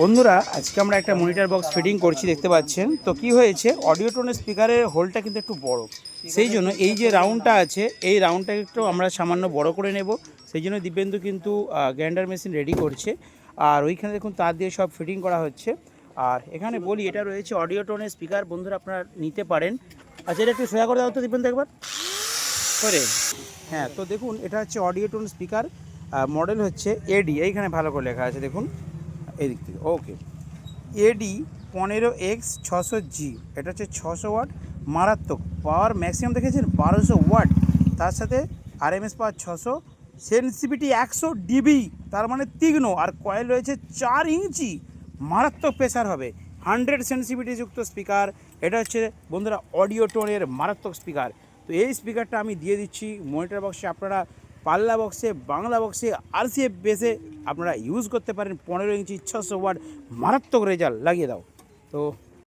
বন্ধুরা আজকে আমরা একটা মনিটর বক্স ফিটিং করছি, দেখতে পাচ্ছেন। তো কি হয়েছে, অডিও টোনের স্পিকারের হোলটা কিন্তু একটু বড়, সেই জন্য এই যে রাউন্ডটা আছে এই রাউন্ডটাকে একটু আমরা সামান্য বড় করে নেব। সেই জন্য দিব্যেন্দু কিন্তু গ্রাইন্ডার মেশিন রেডি করছে, আর ওইখানে দেখুন তার দিয়ে সব ফিটিং করা হচ্ছে। আর এখানে বলি এটা রয়েছে অডিও টোনের স্পিকার, বন্ধুরা আপনারা নিতে পারেন। আচ্ছা, এটা একটু সোজা করে দাও তো দিব্যেন্দু একবার করে। হ্যাঁ, তো দেখুন এটা হচ্ছে অডিও টোন স্পিকার, মডেল হচ্ছে এডি, এইখানে ভালো করে লেখা আছে দেখুন এই দিক থেকে। ওকে, এডি 15X600G, এটা হচ্ছে 600 ওয়াট, মারাত্মক পাওয়ার ম্যাক্সিমাম দেখেছেন 1200 ওয়াট, তার সাথে আরএমএস পাওয়ার 600, সেন্সিটিভিটি 100 ডিবি, তার মানে তীক্ষ্ণ, আর কয়েল রয়েছে 4 ইঞ্চি, মারাত্মক প্রেসার হবে, 100 সেন্সিটিভিটি যুক্ত স্পিকার। এটা হচ্ছে বন্ধুরা অডিও টোনের মারাত্মক স্পিকার। তো এই স্পিকারটা আমি দিয়ে দিচ্ছি মনিটর বক্সে, আপনারা পাল্লা বক্সে, বাংলা বক্সে, আরসিএফ বেসে আপনারা ইউজ করতে পারেন। 15 ইঞ্চি 600 ওয়াট, মারাত্মক রেজাল্ট, লাগিয়ে দাও। তো